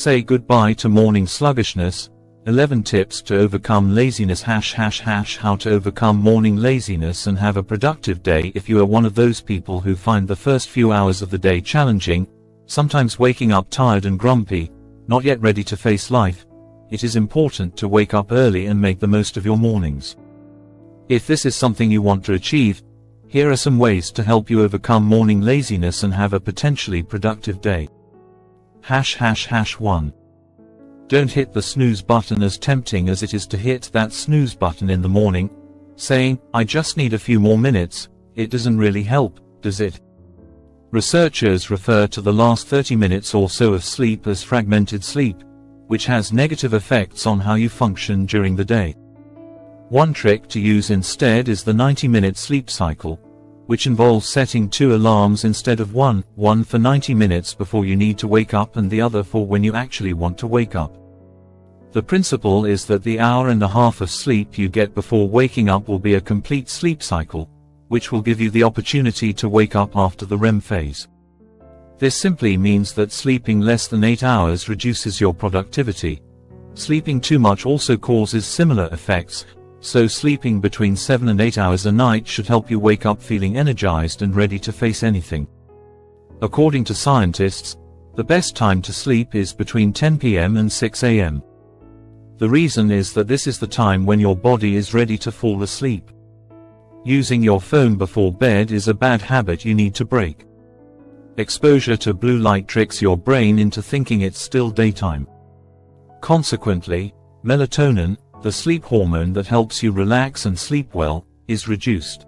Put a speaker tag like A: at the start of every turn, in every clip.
A: Say goodbye to morning sluggishness. 11 tips to overcome laziness. How to overcome morning laziness and have a productive day. If you are one of those people who find the first few hours of the day challenging, sometimes waking up tired and grumpy, not yet ready to face life, it is important to wake up early and make the most of your mornings. If this is something you want to achieve, here are some ways to help you overcome morning laziness and have a potentially productive day. 1. Don't hit the snooze button. As tempting as it is to hit that snooze button in the morning, saying, "I just need a few more minutes," it doesn't really help, does it? Researchers refer to the last 30 minutes or so of sleep as fragmented sleep, which has negative effects on how you function during the day. One trick to use instead is the 90-minute sleep cycle, which involves setting 2 alarms instead of one for 90 minutes before you need to wake up and the other for when you actually want to wake up. The principle is that the hour and a half of sleep you get before waking up will be a complete sleep cycle, which will give you the opportunity to wake up after the REM phase. This simply means that sleeping less than 8 hours reduces your productivity. Sleeping too much also causes similar effects, so sleeping between 7 and 8 hours a night should help you wake up feeling energized and ready to face anything. According to scientists, the best time to sleep is between 10 p.m. and 6 a.m. The reason is that this is the time when your body is ready to fall asleep. Using your phone before bed is a bad habit you need to break. Exposure to blue light tricks your brain into thinking it's still daytime. Consequently, melatonin, the sleep hormone that helps you relax and sleep well, is reduced.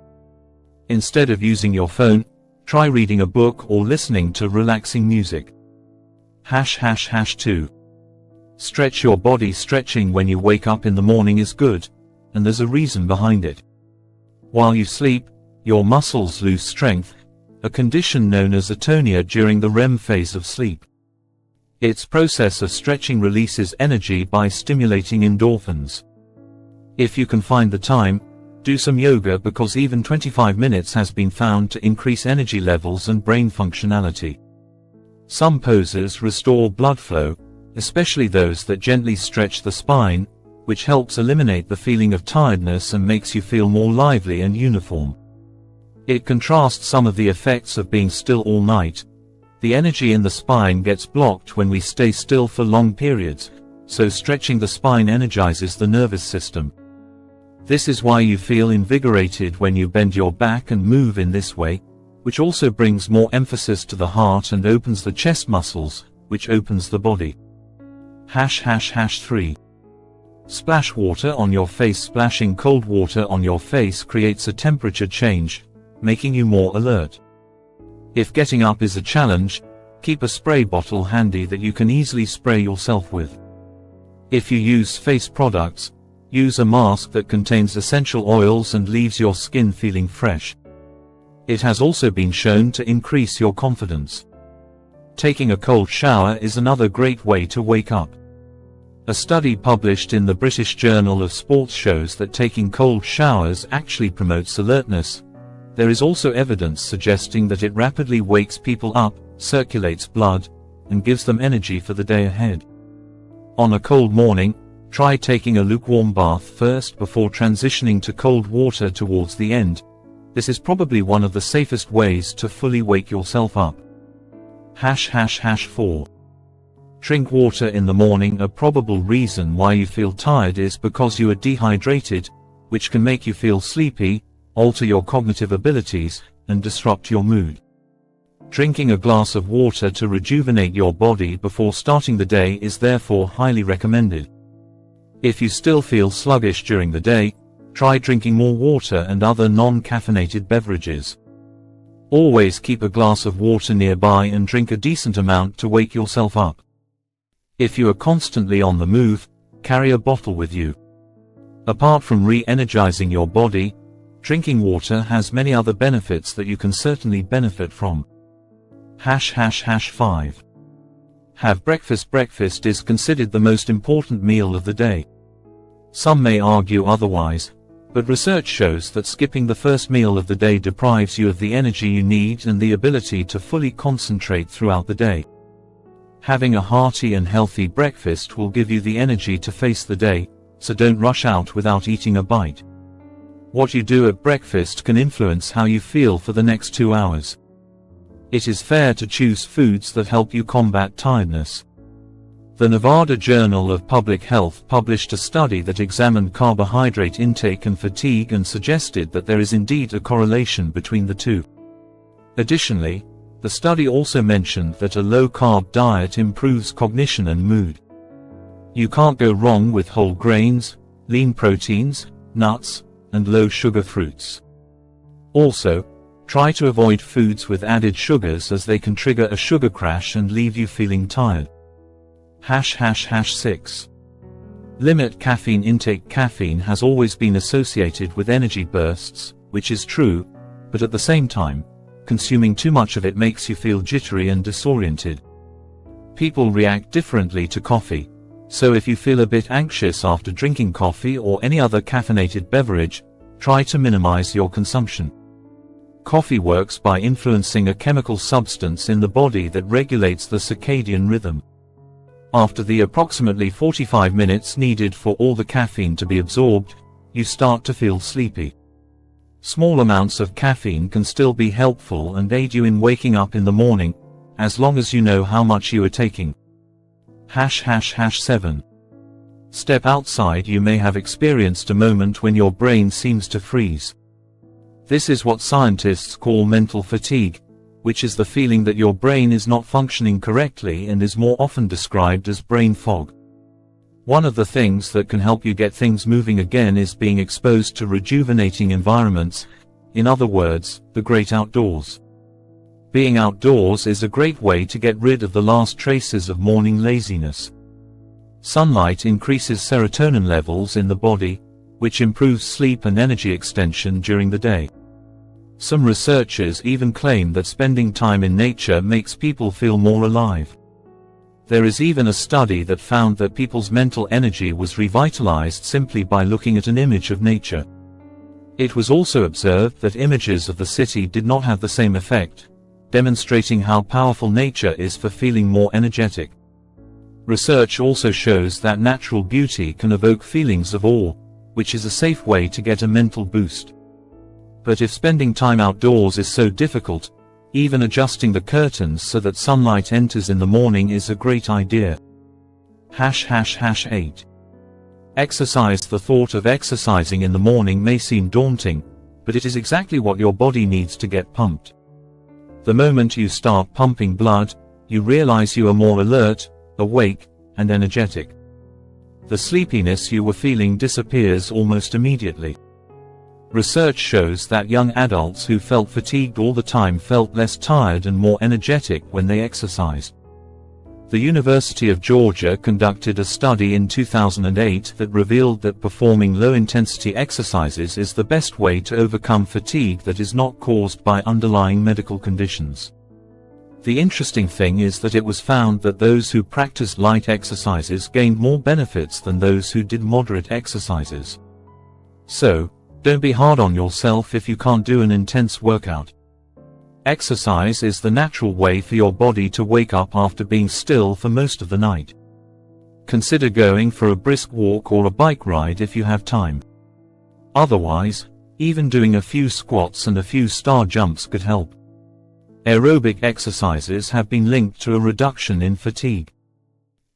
A: Instead of using your phone, try reading a book or listening to relaxing music. 2. Stretch your body. Stretching when you wake up in the morning is good, and there's a reason behind it. While you sleep, your muscles lose strength, a condition known as atonia during the REM phase of sleep. Its process of stretching releases energy by stimulating endorphins. If you can find the time, do some yoga, because even 25 minutes has been found to increase energy levels and brain functionality. Some poses restore blood flow, especially those that gently stretch the spine, which helps eliminate the feeling of tiredness and makes you feel more lively and uniform. It contrasts some of the effects of being still all night. The energy in the spine gets blocked when we stay still for long periods, so stretching the spine energizes the nervous system. This is why you feel invigorated when you bend your back and move in this way, which also brings more emphasis to the heart and opens the chest muscles, which opens the body. 3. Splash water on your face. Splashing cold water on your face creates a temperature change, making you more alert. If getting up is a challenge, keep a spray bottle handy that you can easily spray yourself with. If you use face products, use a mask that contains essential oils and leaves your skin feeling fresh. It has also been shown to increase your confidence. Taking a cold shower is another great way to wake up. A study published in the British Journal of Sports shows that taking cold showers actually promotes alertness. There is also evidence suggesting that it rapidly wakes people up, circulates blood, and gives them energy for the day ahead. On a cold morning, try taking a lukewarm bath first before transitioning to cold water towards the end. This is probably one of the safest ways to fully wake yourself up. 4. Drink water in the morning. A probable reason why you feel tired is because you are dehydrated, which can make you feel sleepy, alter your cognitive abilities, and disrupt your mood. Drinking a glass of water to rejuvenate your body before starting the day is therefore highly recommended. If you still feel sluggish during the day, try drinking more water and other non-caffeinated beverages. Always keep a glass of water nearby and drink a decent amount to wake yourself up. If you are constantly on the move, carry a bottle with you. Apart from re-energizing your body, drinking water has many other benefits that you can certainly benefit from. 5. Have breakfast. Breakfast is considered the most important meal of the day. Some may argue otherwise, but research shows that skipping the first meal of the day deprives you of the energy you need and the ability to fully concentrate throughout the day. Having a hearty and healthy breakfast will give you the energy to face the day, so don't rush out without eating a bite. What you do at breakfast can influence how you feel for the next 2 hours. It is fair to choose foods that help you combat tiredness. The Nevada Journal of Public Health published a study that examined carbohydrate intake and fatigue and suggested that there is indeed a correlation between the two. Additionally, the study also mentioned that a low-carb diet improves cognition and mood. You can't go wrong with whole grains, lean proteins, nuts, and low-sugar fruits. Also, try to avoid foods with added sugars as they can trigger a sugar crash and leave you feeling tired. #6. Limit caffeine intake. Caffeine has always been associated with energy bursts, which is true, but at the same time, consuming too much of it makes you feel jittery and disoriented. People react differently to coffee, so if you feel a bit anxious after drinking coffee or any other caffeinated beverage, try to minimize your consumption. Coffee works by influencing a chemical substance in the body that regulates the circadian rhythm. After the approximately 45 minutes needed for all the caffeine to be absorbed, you start to feel sleepy. Small amounts of caffeine can still be helpful and aid you in waking up in the morning, as long as you know how much you are taking. #7. Step outside. You may have experienced a moment when your brain seems to freeze. This is what scientists call mental fatigue, which is the feeling that your brain is not functioning correctly and is more often described as brain fog. One of the things that can help you get things moving again is being exposed to rejuvenating environments, in other words, the great outdoors. Being outdoors is a great way to get rid of the last traces of morning laziness. Sunlight increases serotonin levels in the body, which improves sleep and energy extension during the day. Some researchers even claim that spending time in nature makes people feel more alive. There is even a study that found that people's mental energy was revitalized simply by looking at an image of nature. It was also observed that images of the city did not have the same effect, demonstrating how powerful nature is for feeling more energetic. Research also shows that natural beauty can evoke feelings of awe, which is a safe way to get a mental boost. But if spending time outdoors is so difficult, even adjusting the curtains so that sunlight enters in the morning is a great idea. #8. Exercise. The thought of exercising in the morning may seem daunting, but it is exactly what your body needs to get pumped. The moment you start pumping blood, you realize you are more alert, awake, and energetic. The sleepiness you were feeling disappears almost immediately. Research shows that young adults who felt fatigued all the time felt less tired and more energetic when they exercised. The University of Georgia conducted a study in 2008 that revealed that performing low-intensity exercises is the best way to overcome fatigue that is not caused by underlying medical conditions. The interesting thing is that it was found that those who practiced light exercises gained more benefits than those who did moderate exercises. So, don't be hard on yourself if you can't do an intense workout. Exercise is the natural way for your body to wake up after being still for most of the night. Consider going for a brisk walk or a bike ride if you have time. Otherwise, even doing a few squats and a few star jumps could help. Aerobic exercises have been linked to a reduction in fatigue.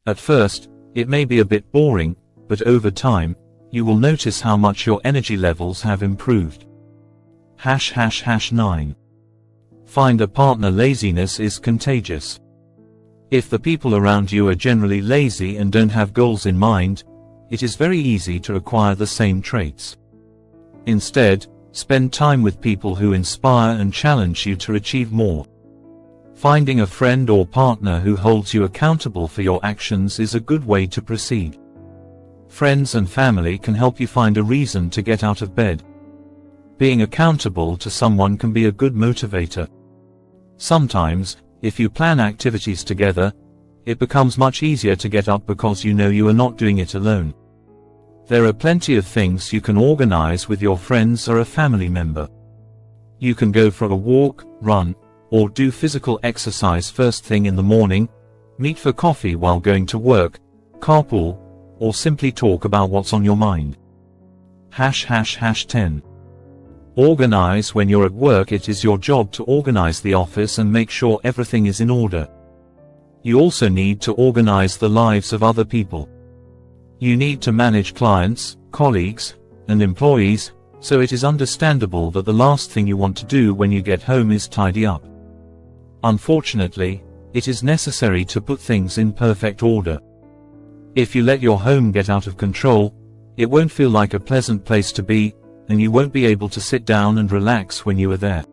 A: At first, it may be a bit boring, but over time, you will notice how much your energy levels have improved. #9. Find a partner. Laziness is contagious. If the people around you are generally lazy and don't have goals in mind, it is very easy to acquire the same traits. Instead, spend time with people who inspire and challenge you to achieve more. Finding a friend or partner who holds you accountable for your actions is a good way to proceed. Friends and family can help you find a reason to get out of bed. Being accountable to someone can be a good motivator. Sometimes, if you plan activities together, it becomes much easier to get up because you know you are not doing it alone. There are plenty of things you can organize with your friends or a family member. You can go for a walk, run, or do physical exercise first thing in the morning, Meet for coffee while going to work, carpool, or simply talk about what's on your mind. ###10. Organize. When you're at work, it is your job to organize the office and make sure everything is in order. You also need to organize the lives of other people. You need to manage clients, colleagues, and employees, so it is understandable that the last thing you want to do when you get home is tidy up. Unfortunately, it is necessary to put things in perfect order. If you let your home get out of control, it won't feel like a pleasant place to be, and you won't be able to sit down and relax when you are there.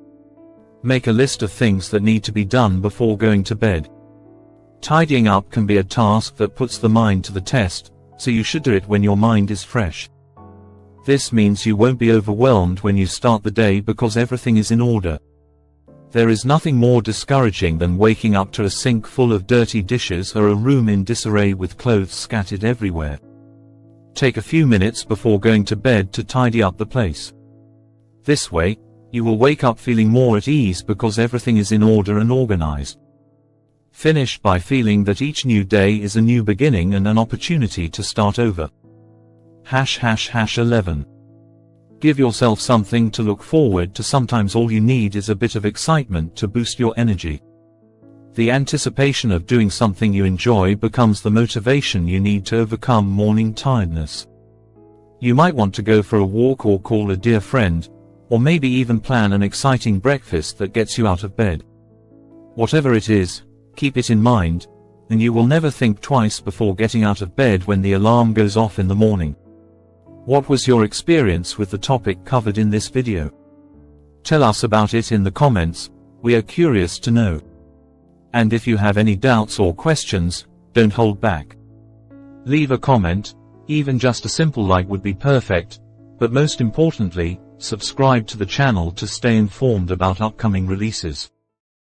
A: Make a list of things that need to be done before going to bed. Tidying up can be a task that puts the mind to the test, so you should do it when your mind is fresh. This means you won't be overwhelmed when you start the day because everything is in order. There is nothing more discouraging than waking up to a sink full of dirty dishes or a room in disarray with clothes scattered everywhere. Take a few minutes before going to bed to tidy up the place. This way, you will wake up feeling more at ease because everything is in order and organized. Finish by feeling that each new day is a new beginning and an opportunity to start over. ###11. Give yourself something to look forward to. Sometimes all you need is a bit of excitement to boost your energy. The anticipation of doing something you enjoy becomes the motivation you need to overcome morning tiredness. You might want to go for a walk or call a dear friend, or maybe even plan an exciting breakfast that gets you out of bed. Whatever it is, keep it in mind, and you will never think twice before getting out of bed when the alarm goes off in the morning. What was your experience with the topic covered in this video? Tell us about it in the comments, we are curious to know. And if you have any doubts or questions, don't hold back. Leave a comment, even just a simple like would be perfect, but most importantly, subscribe to the channel to stay informed about upcoming releases.